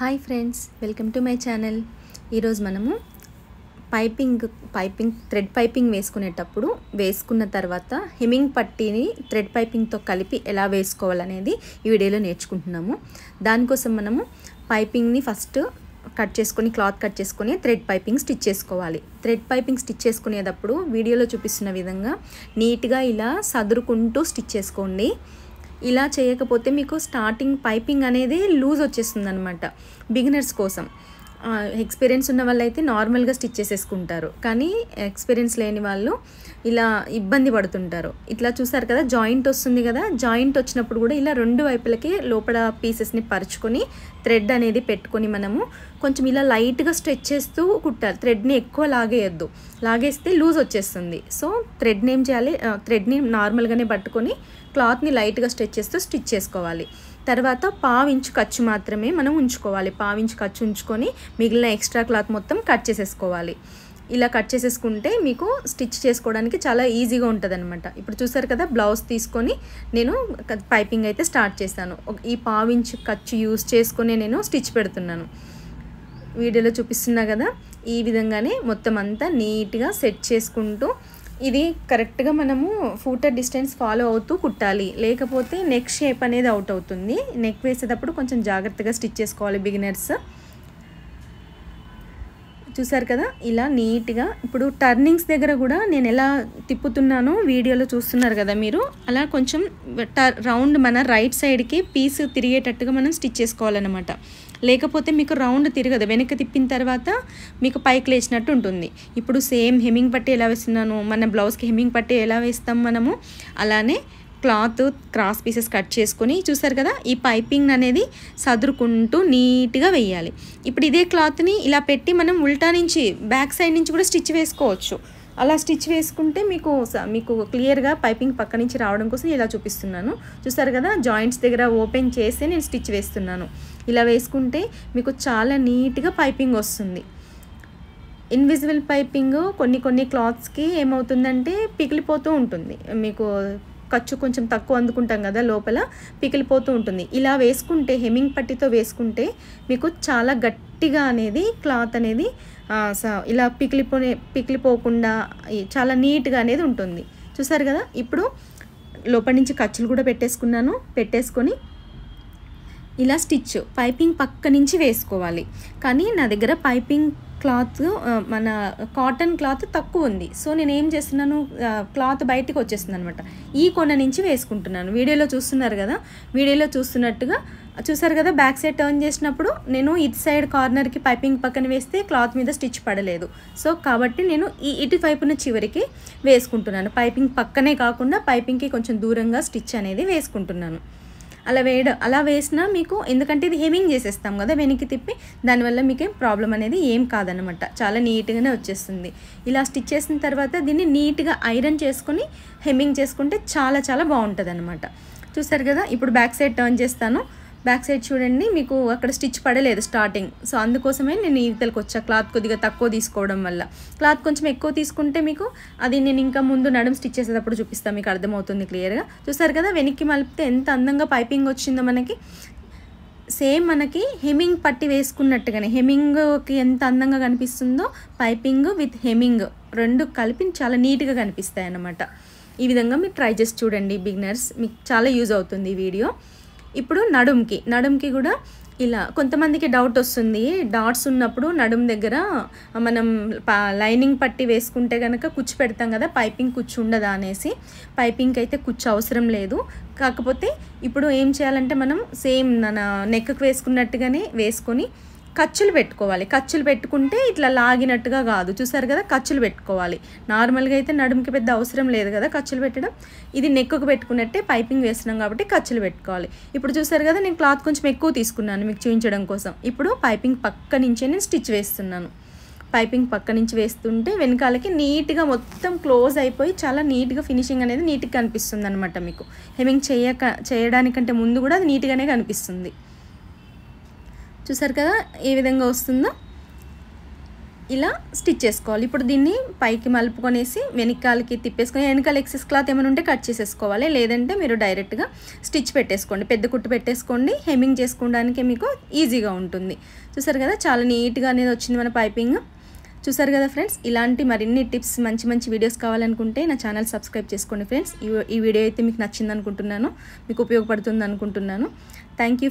Hi friends, welcome to my channel. ఈరోజు మనము piping thread piping వేసుకునేటప్పుడు వేసుకున్న తర్వాత హెమ్మింగ్ పట్టీని థ్రెడ్ పైపింగ్తో కలిపి ఎలా వేసుకోవాలనేది ఈ వీడియోలో నేర్చుకుంటున్నాము. దానికోసం మనము పైపింగ్ని ఫస్ట్ క్లాత్ కట్ చేసుకొని థ్రెడ్ పైపింగ్ స్టిచ్ చేసుకోవాలి. థ్రెడ్ పైపింగ్ స్టిచ్ చేసుకునేటప్పుడు వీడియోలో చూపిస్తున్న విధంగా నీట్గా ఇలా సదురుకుంటూ స్టిచ్ చేసుకోండి. ఇలా చేయకపోతే మీకు స్టార్టింగ్ పైపింగ్ అనేది లూజ్ వచ్చేస్తుంది అనమాట. బిగినర్స్ కోసం ఎక్స్పీరియన్స్ ఉన్న వాళ్ళు అయితే నార్మల్గా స్టిచ్ చేసేసుకుంటారు, కానీ ఎక్స్పీరియన్స్ లేని వాళ్ళు ఇలా ఇబ్బంది పడుతుంటారు. ఇట్లా చూసారు కదా, జాయింట్ వస్తుంది కదా, జాయింట్ వచ్చినప్పుడు కూడా ఇలా రెండు వైపులకి లోపల పీసెస్ని పరుచుకొని థ్రెడ్ అనేది పెట్టుకొని మనము కొంచెం ఇలా లైట్గా స్ట్రెచ్ చేస్తూ కుట్టాలి. థ్రెడ్ని ఎక్కువ లాగేయద్దు, లాగేస్తే లూజ్ వచ్చేస్తుంది. సో థ్రెడ్ని ఏం చేయాలి, థ్రెడ్ని నార్మల్గానే పట్టుకొని క్లాత్ని లైట్గా స్ట్రెచ్ చేస్తూ స్టిచ్ చేసుకోవాలి. తర్వాత పావించు ఖర్చు మాత్రమే మనం ఉంచుకోవాలి. పావించు ఖర్చు ఉంచుకొని మిగిలిన ఎక్స్ట్రా క్లాత్ మొత్తం కట్ చేసేసుకోవాలి. ఇలా కట్ చేసేసుకుంటే మీకు స్టిచ్ చేసుకోవడానికి చాలా ఈజీగా ఉంటుంది అనమాట. ఇప్పుడు చూసారు కదా, బ్లౌజ్ తీసుకొని నేను పైపింగ్ అయితే స్టార్ట్ చేశాను. ఈ పావించు ఖర్చు యూజ్ చేసుకొని నేను స్టిచ్ పెడుతున్నాను. వీడియోలో చూపిస్తున్నా కదా, ఈ విధంగానే మొత్తం అంతా నీట్గా సెట్ చేసుకుంటూ ఇది కరెక్ట్గా మనము ఫూటర్ డిస్టెన్స్ ఫాలో అవుతూ కుట్టాలి, లేకపోతే నెక్ షేప్ అనేది అవుట్ అవుతుంది. నెక్ వేసేటప్పుడు కొంచెం జాగ్రత్తగా స్టిచ్ చేసుకోవాలి బిగినర్స్. చూసారు కదా, ఇలా నీట్గా ఇప్పుడు టర్నింగ్స్ దగ్గర కూడా నేను ఎలా తిప్పుతున్నానో వీడియోలో చూస్తున్నారు కదా మీరు. అలా కొంచెం రౌండ్ మన రైట్ సైడ్కి పీస్ తిరిగేటట్టుగా మనం స్టిచ్ చేసుకోవాలన్నమాట. లేకపోతే మీకు రౌండ్ తిరగదు, వెనక్కి తిప్పిన తర్వాత మీకు పైకి లేచినట్టు ఉంటుంది. ఇప్పుడు సేమ్ హెమ్మింగ్ పట్టీ ఎలా వేస్తున్నాను, మన బ్లౌజ్కి హెమ్మింగ్ పట్టీ ఎలా వేస్తాం మనము, అలానే క్లాత్ క్రాస్ పీసెస్ కట్ చేసుకొని చూసారు కదా, ఈ పైపింగ్ అనేది సదురుకుంటూ నీట్గా వేయాలి. ఇప్పుడు ఇదే క్లాత్ని ఇలా పెట్టి మనం ఉల్టా నుంచి బ్యాక్ సైడ్ నుంచి కూడా స్టిచ్ వేసుకోవచ్చు. అలా స్టిచ్ వేసుకుంటే మీకు క్లియర్గా పైపింగ్ పక్క నుంచి రావడం కోసం ఇలా చూపిస్తున్నాను. చూసారు కదా, జాయింట్స్ దగ్గర ఓపెన్ చేసి నేను స్టిచ్ వేస్తున్నాను. ఇలా వేసుకుంటే మీకు చాలా నీట్గా పైపింగ్ వస్తుంది. ఇన్విజిబుల్ పైపింగ్ కొన్ని క్లాత్స్కి ఏమవుతుందంటే పిగిలిపోతూ ఉంటుంది. మీకు ఖర్చు కొంచెం తక్కువ అందుకుంటాం కదా, లోపల పిగిలిపోతూ ఉంటుంది. ఇలా వేసుకుంటే హెమ్మింగ్ పట్టీతో వేసుకుంటే మీకు చాలా గట్టిగా అనేది క్లాత్ అనేది ఇలా పిగిలిపోకుండా చాలా నీట్గా అనేది ఉంటుంది. చూసారు కదా, ఇప్పుడు లోపల నుంచి ఖర్చులు కూడా పెట్టేసుకొని ఇలా స్టిచ్ పైపింగ్ పక్క నుంచి వేసుకోవాలి. కానీ నా దగ్గర పైపింగ్ క్లాత్ మన కాటన్ క్లాత్ తక్కువ ఉంది. సో నేను ఏం చేస్తున్నాను, క్లాత్ బయటికి వచ్చేస్తుంది అనమాట. ఈ కొన నుంచి వేసుకుంటున్నాను. వీడియోలో చూస్తున్నారు కదా, వీడియోలో చూస్తున్నట్టుగా చూసారు కదా, బ్యాక్ సైడ్ టర్న్ చేసినప్పుడు నేను ఇటు సైడ్ కార్నర్కి పైపింగ్ పక్కన వేస్తే క్లాత్ మీద స్టిచ్ పడలేదు. సో కాబట్టి నేను ఇటు వైపున చివరికి వేసుకుంటున్నాను. పైపింగ్ పక్కనే కాకుండా పైపింగ్కి కొంచెం దూరంగా స్టిచ్ అనేది వేసుకుంటున్నాను. అలా వేసినా మీకు, ఎందుకంటే ఇది హెమ్మింగ్ చేసేస్తాం కదా వెనక్కి తిప్పి, దానివల్ల మీకేం ప్రాబ్లం అనేది ఏం కాదనమాట. చాలా నీట్గానే వచ్చేస్తుంది. ఇలా స్టిచ్ చేసిన తర్వాత దీన్ని నీట్గా ఐరన్ చేసుకొని హెమ్మింగ్ చేసుకుంటే చాలా చాలా బాగుంటుంది అనమాట. చూసారు కదా, ఇప్పుడు బ్యాక్ సైడ్ టర్న్ చేస్తాను. బ్యాక్ సైడ్ చూడండి, మీకు అక్కడ స్టిచ్ పడలేదు స్టార్టింగ్. సో అందుకోసమే నేను ఈతలకు వచ్చా, క్లాత్ కొద్దిగా తక్కువ తీసుకోవడం వల్ల. క్లాత్ కొంచెం ఎక్కువ తీసుకుంటే మీకు అది నేను ఇంకా ముందు నడుము స్టిచ్ చేసేటప్పుడు చూపిస్తాను, మీకు అర్థమవుతుంది క్లియర్గా. చూసారు కదా, వెనక్కి మలిపితే ఎంత అందంగా పైపింగ్ వచ్చిందో మనకి. సేమ్ మనకి హెమ్మింగ్ పట్టి వేసుకున్నట్టుగానే హెమ్మింగ్కి ఎంత అందంగా కనిపిస్తుందో పైపింగ్ విత్ హెమ్మింగ్ రెండు కలిపి చాలా నీట్గా కనిపిస్తాయి అన్నమాట. ఈ విధంగా మీరు ట్రై చేసి చూడండి బిగినర్స్, మీకు చాలా యూజ్ అవుతుంది ఈ వీడియో. ఇప్పుడు నడుంకి కూడా ఇలా కొంతమందికి డౌట్ వస్తుంది, డాట్స్ ఉన్నప్పుడు నడుం దగ్గర మనం లైనింగ్ పట్టి వేసుకుంటే కనుక కుచ్చు పెడతాం కదా, పైపింగ్ కుచ్చు ఉండదా అనేసి. పైపింగ్కి అయితే కుచ్చు అవసరం లేదు. కాకపోతే ఇప్పుడు ఏం చేయాలంటే మనం సేమ్ మన నెక్కి వేసుకున్నట్టుగానే వేసుకొని ఖర్చులు పెట్టుకోవాలి. ఖర్చులు పెట్టుకుంటే ఇట్లా లాగినట్టుగా కాదు. చూసారు కదా, ఖర్చులు పెట్టుకోవాలి. నార్మల్గా అయితే నడుముకి పెద్ద అవసరం లేదు కదా ఖర్చులు పెట్టడం. ఇది నెక్కు పెట్టుకున్నట్టే పైపింగ్ వేస్తున్నాం కాబట్టి ఖర్చులు పెట్టుకోవాలి. ఇప్పుడు చూసారు కదా, నేను క్లాత్ కొంచెం ఎక్కువ తీసుకున్నాను మీకు చూపించడం కోసం. ఇప్పుడు పైపింగ్ పక్క నుంచే నేను స్టిచ్ వేస్తున్నాను. పైపింగ్ పక్క నుంచి వేస్తుంటే వెనకాలకి నీట్గా మొత్తం క్లోజ్ అయిపోయి చాలా నీట్గా ఫినిషింగ్ అనేది నీట్గా కనిపిస్తుంది అనమాట. మీకు హెమ్మింగ్ చేయడానికంటే ముందు కూడా అది నీట్గానే కనిపిస్తుంది. చూసారు కదా ఏ విధంగా వస్తుందో. ఇలా స్టిచ్ చేసుకోవాలి. ఇప్పుడు దీన్ని పైకి మలుపుకొనేసి వెనకాలకి తిప్పేసుకొని వెనకాల ఎక్సెస్ క్లాత్ ఏమైనా ఉంటే కట్ చేసేసుకోవాలి. లేదంటే మీరు డైరెక్ట్గా స్టిచ్ పెట్టేసుకోండి, పెద్ద కుట్టు పెట్టేసుకోండి. హెమ్మింగ్ చేసుకోవడానికి మీకు ఈజీగా ఉంటుంది. చూసారు కదా చాలా నీట్గా అనేది వచ్చింది మన పైపింగ్. చూసారు కదా ఫ్రెండ్స్, ఇలాంటి మరిన్ని టిప్స్ మంచి మంచి వీడియోస్ కావాలనుకుంటే నా ఛానల్ సబ్స్క్రైబ్ చేసుకోండి ఫ్రెండ్స్. ఈ వీడియో అయితే మీకు నచ్చింది అనుకుంటున్నాను, మీకు ఉపయోగపడుతుంది అనుకుంటున్నాను. Thank you.